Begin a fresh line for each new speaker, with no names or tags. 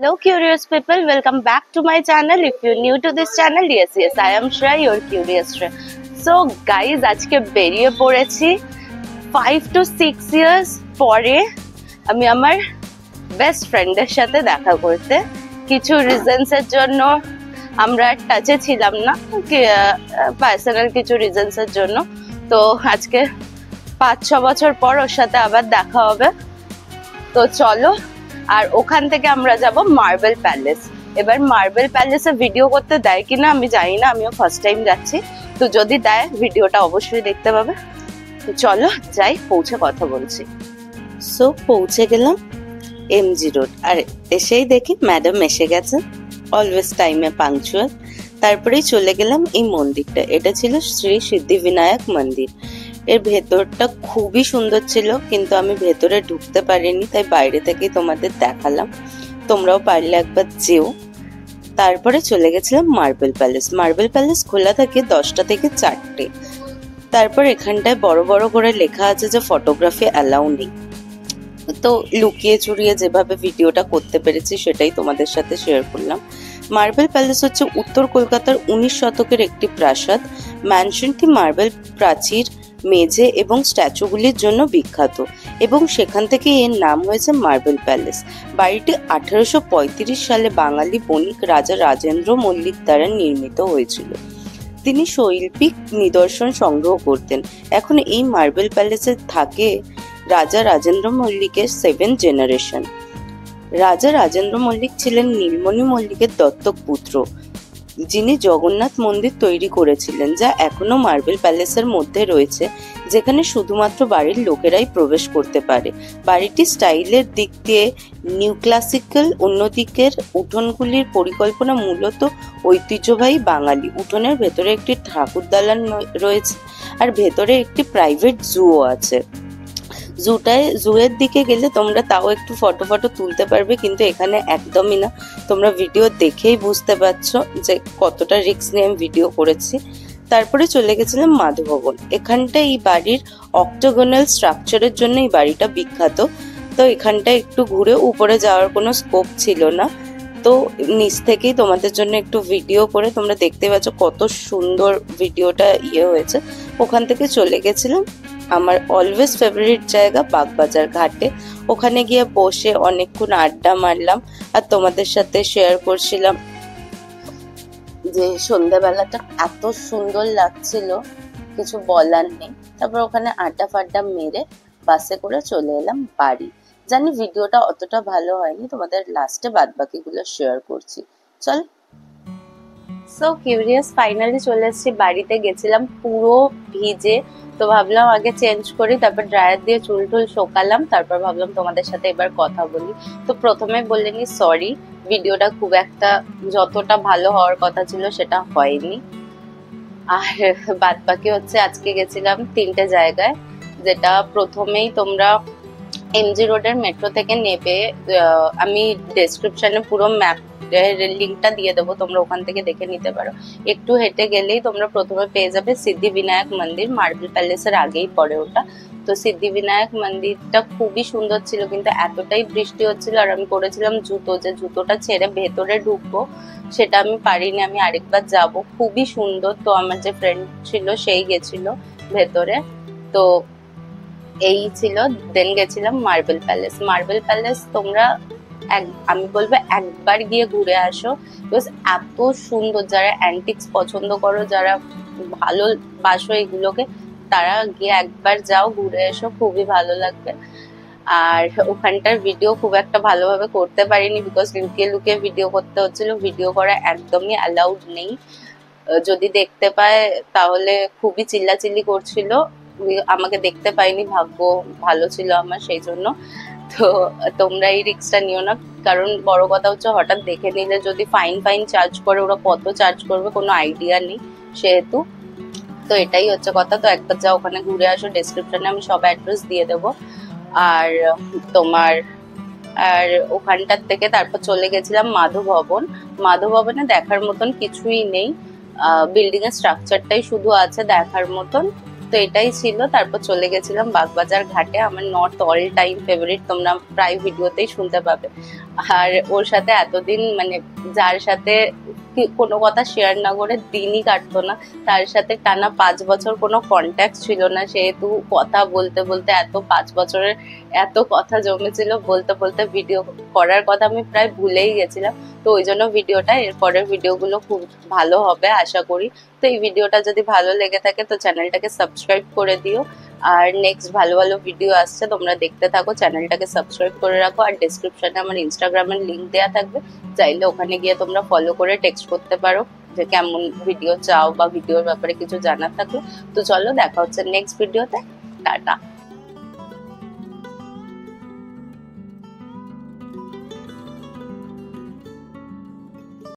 Hello curious people, welcome back to my channel. If you're new to this channel, yes, I am Shreya, your curious Shreya. So guys, আজকে বেরিয়ে পড়েছি 5 to 6 years পরে আমি আমার best ফ্রেন্ডের সাথে দেখা করতে। কিছু রিজনস এর জন্য আমরা টাচে ছিলাম না, পার্সোনাল কিছু রিজনস এর জন্য। তো আজকে 5-6 বছর পর ওর সাথে আবার দেখা হবে। তো চলো, আর ওখান থেকে আমরা যাব মার্বেল প্যালেস। এবার মার্বেল প্যালেসে ভিডিও করতে দেয় কিনা আমি জানি না, আমিও ফার্স্ট টাইম যাচ্ছি। তো যদি দেয় ভিডিওটা অবশ্যই দেখতে পাবে। তো চলো যাই, পৌঁছে কথা বলছি। সো পৌঁছে গেলাম এমজি রোড, আর এসেই দেখি ম্যাডাম এসে গেছে, অলওয়েজ টাইমে পাংচুয়াল। তারপরেই চলে গেলাম এই মন্দিরটা। এটা ছিল শ্রী সিদ্ধিবিনায়ক মন্দির। এর ভেতরটা খুবই সুন্দর ছিল, কিন্তু আমি ভেতরে ঢুকতে পারিনি, তাই বাইরে থেকেই তোমাদের দেখালাম। তোমরাও পারলে একবার যেও। তারপরে চলে গেছিলাম মার্বেল প্যালেস। মার্বেল প্যালেস খোলা থাকে 10টা থেকে 4টে। তারপর এখানটায় বড় বড় করে লেখা আছে যে ফটোগ্রাফি অ্যালাউ নেই। তো লুকিয়ে চুরিয়ে যেভাবে ভিডিওটা করতে পেরেছি সেটাই তোমাদের সাথে শেয়ার করলাম। মার্বেল প্যালেস হচ্ছে উত্তর কলকাতার 19 শতকের একটি প্রাসাদ। ম্যানশনটি মার্বেল প্রাচীর, মেঝে এবং স্ট্যাচুগুলির জন্য বিখ্যাত, এবং সেখান থেকে এর নাম হয়েছে মার্বেল প্যালেস। বাড়িটি 1835 সালে বাঙালি বণিক রাজা রাজেন্দ্র মল্লিক দ্বারা নির্মিত হয়েছিল। তিনি শৈল্পিক নিদর্শন সংগ্রহ করতেন। এখন এই মার্বেল প্যালেসে থাকে রাজা রাজেন্দ্র মল্লিকের 7 জেনারেশন। রাজা রাজেন্দ্র মল্লিক ছিলেন নীলমণি মল্লিকের দত্তক পুত্র, যিনি জগন্নাথ মন্দির তৈরি করেছিলেন, যা এখনো মার্বেল প্যালেসের মধ্যে রয়েছে, যেখানে শুধুমাত্র বাড়ির লোকেরাই প্রবেশ করতে পারে। বাড়িটি স্টাইলের দিক দিয়ে নিউ ক্লাসিক্যাল, অন্যদিকের উঠোনগুলির পরিকল্পনা মূলত ঐতিহ্যবাহী বাঙালি। উঠোনের ভেতরে একটি ঠাকুর দালান রয়েছে, আর ভেতরে একটি প্রাইভেট জুও আছে। জুয়ের দিকে গেলে তোমরা তাও একটু ফটো তুলতে পারবে, কিন্তু এখানে একদমই না। তোমরা ভিডিও দেখেই বুঝতে পারছো যে কতটা রিস্ক নিয়ে আমি ভিডিও করেছি। তারপরে চলে গেছিলাম মাধবভবন। এখানটা এই বাড়ির অক্টোগোনাল স্ট্রাকচারের জন্য এই বাড়িটা বিখ্যাত। তো এখানটা একটু ঘুরে, উপরে যাওয়ার কোনো স্কোপ ছিল না, তো নিচ থেকেই তোমাদের জন্য একটু ভিডিও করে তোমরা দেখতে পাচ্ছ কত সুন্দর ভিডিওটা হয়েছে। ওখান থেকে চলে গেছিলাম আমার অলওয়েজ ফেভারিট জায়গা বাগবাজার ঘাটে। ওখানে গিয়ে বসে অনেকক্ষণ আড্ডা মারলাম, আর তোমাদের সাথে শেয়ার করছিলাম যে সন্ধ্যাবেলাটা এত সুন্দর লাগছিল, কিছু বলার নেই। তারপর ওখানে আড্ডা ফাড্ডা মেরে বাসে করে চলে এলাম বাড়ি। জানি ভিডিওটা অতটা ভালো হয়নি, তোমাদের লাস্টে বাদবাকিগুলো শেয়ার করছি। চল। সো কিউরিয়াস, ফাইনালি চলে এসেছি বাড়িতে। গেছিলাম পুরো ভিজে, তো ভাবলাম আগে চেঞ্জ করি, তারপর ড্রায়ার দিয়ে চুল টুল শোকালাম। তারপর ভাবলাম তোমাদের সাথে এবার কথা বলি। তো প্রথমে বলে নি সরি, ভিডিওটা খুব একটা যতটা ভালো হওয়ার কথা ছিল সেটা হয়নি। আর বাদ বাকি হচ্ছে আজকে গেছিলাম 3টে জায়গায়, যেটা প্রথমেই তোমরা এমজি রোডের মেট্রো থেকে নেবে। আমি ডেসক্রিপশনে পুরো ম্যাপ লিঙ্কটা দিয়ে দেবো, তোমরা ওখান থেকে দেখে নিতে পারো। একটু হেঁটে গেলেই তোমরা প্রথমে পেয়ে যাবে সিদ্ধিবিনায়ক মন্দির। মার্বেল প্যালেসের আগেই পড়ে ওটা। তো সিদ্ধিবিনায়ক মন্দিরটা খুবই সুন্দর ছিল, কিন্তু এতটাই বৃষ্টি হচ্ছিল, আর আমি করেছিলাম যে জুতোটা ছেড়ে ভেতরে ঢুকবো, সেটা আমি পারিনি। আমি আরেকবার যাব। খুবই সুন্দর। তো আমার যে ফ্রেন্ড ছিল সেই গেছিল ভেতরে। তো এই ছিল। দেন গেছিলাম মার্বেল প্যালেস। মার্বেল প্যালেস তোমরা আমি বলবো একবার গিয়ে ঘুরে আসো, বিকজ এত সুন্দর। যারা অ্যান্টিক্স পছন্দ করো, যারা ভালোবাসো এগুলোকে, তারা গিয়ে একবার যাও, ঘুরে এসো, খুবই ভালো লাগবে। আর ওখানটার ভিডিও খুব একটা ভালোভাবে করতে পারিনি, বিকজ লুকিয়ে লুকিয়ে ভিডিও করতে হচ্ছিল। ভিডিও করা একদমই অ্যালাউড নেই। যদি দেখতে পায় তাহলে খুবই চিল্লাচিল্লি করছিল। আমাকে দেখতে পাইনি, ভাগ্য ভালো ছিল আমার সেই জন্য। তো তোমরা এই রিস্কটা নিও না, কারণ বড় কথা হচ্ছে হঠাৎ দেখে নিলে যদি ফাইন চার্জ করে, ওরা কত চার্জ করবে কোনো আইডিয়া নেই সেহেতু। তো এটাই হচ্ছে কথা। তো একবার যাও, ওখানে ঘুরে আসো। ডেসক্রিপশনে আমি সব অ্যাড্রেস দিয়ে দেবো। আর ওখানটার থেকে তারপর চলে গেছিলাম মাধবভবন। মাধবভবনে দেখার মতন কিছুই নেই, বিল্ডিং এর স্ট্রাকচারটাই শুধু আছে দেখার মতন। তো এটাই ছিল। তারপর চলে গেছিলাম বাগবাজার ঘাটে, আমার নর্থ অল টাইম ফেভারিট, তোমরা প্রায় ভিডিওতেই শুনতে পাবে। আর ওর সাথে এতদিন মানে যার সাথে কোনো কথা শেয়ার না করে দিনই কাটতো না, তার সাথে টানা 5 বছর কোনো কন্ট্যাক্ট ছিল না, সেহেতু কথা বলতে বলতে এত 5 বছরের এত কথা জমেছিল, বলতে বলতে ভিডিও করার কথা আমি প্রায় ভুলেই গেছিলাম। তো ওই জন্য ভিডিওটা, এরপরের ভিডিওগুলো খুব ভালো হবে আশা করি। তো এই ভিডিওটা যদি ভালো লেগে থাকে তো চ্যানেলটাকে সাবস্ক্রাইব করে দিও। আর নেক্সট ভালো ভালো ভিডিও আসছে, তোমরা দেখতে থাকো, চ্যানেলটাকে সাবস্ক্রাইব করে রাখো। আর ডেসক্রিপশনে আমার ইনস্টাগ্রামের লিঙ্ক দেওয়া থাকবে, চাইলে ওখানে গিয়ে তোমরা ফলো করে টেক্সট করতে পারো যে কেমন ভিডিও চাও বা ভিডিওর ব্যাপারে কিছু জানার থাকলে। তো চলো দেখা হচ্ছে নেক্সট ভিডিওতে, টাটা।